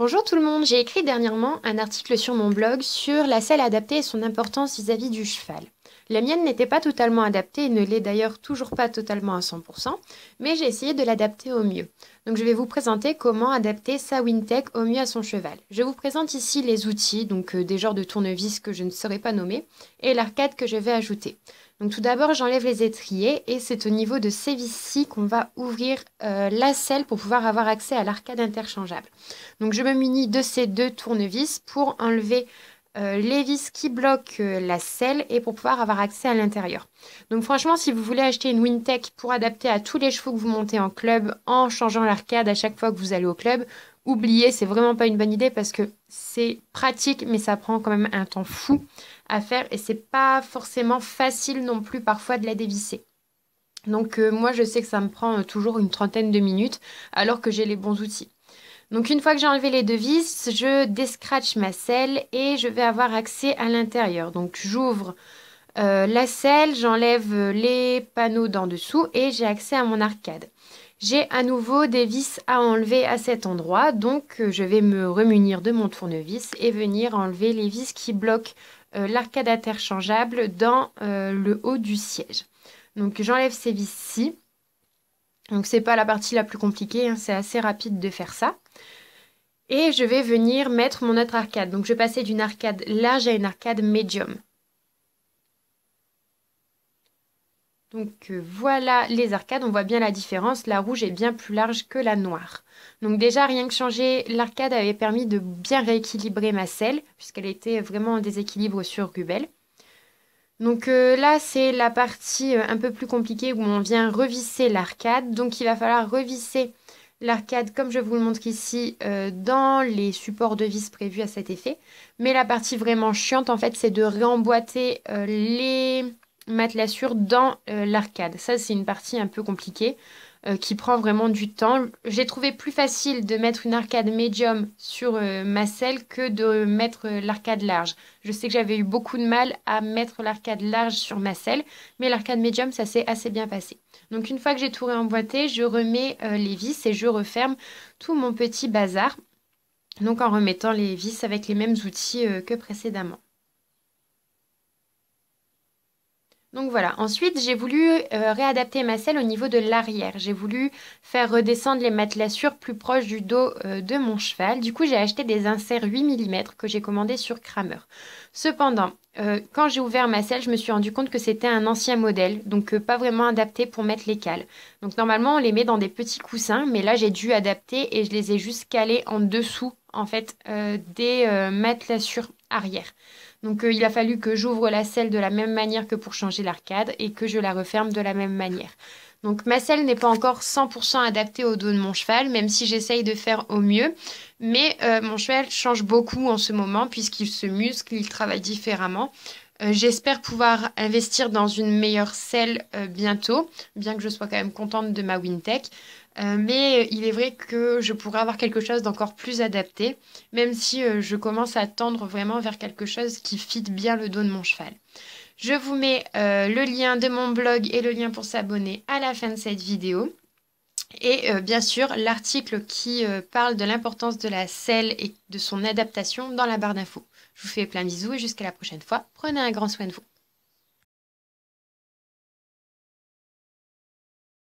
Bonjour tout le monde, j'ai écrit dernièrement un article sur mon blog sur la selle adaptée et son importance vis-à-vis du cheval. La mienne n'était pas totalement adaptée et ne l'est d'ailleurs toujours pas totalement à 100%, mais j'ai essayé de l'adapter au mieux. Donc je vais vous présenter comment adapter sa Wintech au mieux à son cheval. Je vous présente ici les outils, donc des genres de tournevis que je ne saurais pas nommer, et l'arcade que je vais ajouter. Donc tout d'abord j'enlève les étriers et c'est au niveau de ces vis-ci qu'on va ouvrir la selle pour pouvoir avoir accès à l'arcade interchangeable. Donc je me munis de ces deux tournevis pour enlever les vis qui bloquent la selle et pour pouvoir avoir accès à l'intérieur. Donc franchement, si vous voulez acheter une Wintech pour adapter à tous les chevaux que vous montez en club en changeant l'arcade à chaque fois que vous allez au club, oubliez, c'est vraiment pas une bonne idée parce que c'est pratique mais ça prend quand même un temps fou à faire et c'est pas forcément facile non plus parfois de la dévisser. Donc moi je sais que ça me prend toujours une trentaine de minutes alors que j'ai les bons outils. Donc une fois que j'ai enlevé les deux vis, je descratche ma selle et je vais avoir accès à l'intérieur. Donc j'ouvre la selle, j'enlève les panneaux d'en dessous et j'ai accès à mon arcade. J'ai à nouveau des vis à enlever à cet endroit, donc je vais me remunir de mon tournevis et venir enlever les vis qui bloquent l'arcade interchangeable dans le haut du siège. Donc j'enlève ces vis-ci. Donc c'est pas la partie la plus compliquée, hein, c'est assez rapide de faire ça. Et je vais venir mettre mon autre arcade. Donc je vais passer d'une arcade large à une arcade médium. Donc voilà les arcades, on voit bien la différence. La rouge est bien plus large que la noire. Donc déjà rien que changer l'arcade avait permis de bien rééquilibrer ma selle, puisqu'elle était vraiment en déséquilibre sur Rubel. Donc là c'est la partie un peu plus compliquée où on vient revisser l'arcade. Donc il va falloir revisser l'arcade, comme je vous le montre ici, dans les supports de vis prévus à cet effet. Mais la partie vraiment chiante, en fait, c'est de réemboîter les matelassures dans l'arcade. Ça, c'est une partie un peu compliquée qui prend vraiment du temps. J'ai trouvé plus facile de mettre une arcade médium sur ma selle que de mettre l'arcade large. Je sais que j'avais eu beaucoup de mal à mettre l'arcade large sur ma selle, mais l'arcade médium, ça s'est assez bien passé. Donc une fois que j'ai tout réemboîté, je remets les vis et je referme tout mon petit bazar. Donc en remettant les vis avec les mêmes outils que précédemment. Donc voilà, ensuite j'ai voulu réadapter ma selle au niveau de l'arrière. J'ai voulu faire redescendre les matelassures plus proches du dos de mon cheval. Du coup j'ai acheté des inserts 8 mm que j'ai commandés sur Kramer. Cependant, quand j'ai ouvert ma selle, je me suis rendu compte que c'était un ancien modèle, donc pas vraiment adapté pour mettre les cales. Donc normalement on les met dans des petits coussins, mais là j'ai dû adapter et je les ai juste calés en dessous en fait des matelassures arrière. Donc il a fallu que j'ouvre la selle de la même manière que pour changer l'arcade et que je la referme de la même manière. Donc ma selle n'est pas encore 100% adaptée au dos de mon cheval, même si j'essaye de faire au mieux. Mais mon cheval change beaucoup en ce moment puisqu'il se muscle, il travaille différemment. J'espère pouvoir investir dans une meilleure selle bientôt, bien que je sois quand même contente de ma Wintech. Mais il est vrai que je pourrais avoir quelque chose d'encore plus adapté, même si je commence à tendre vraiment vers quelque chose qui fit bien le dos de mon cheval. Je vous mets le lien de mon blog et le lien pour s'abonner à la fin de cette vidéo. Et bien sûr, l'article qui parle de l'importance de la selle et de son adaptation dans la barre d'infos. Je vous fais plein de bisous et jusqu'à la prochaine fois. Prenez un grand soin de vous.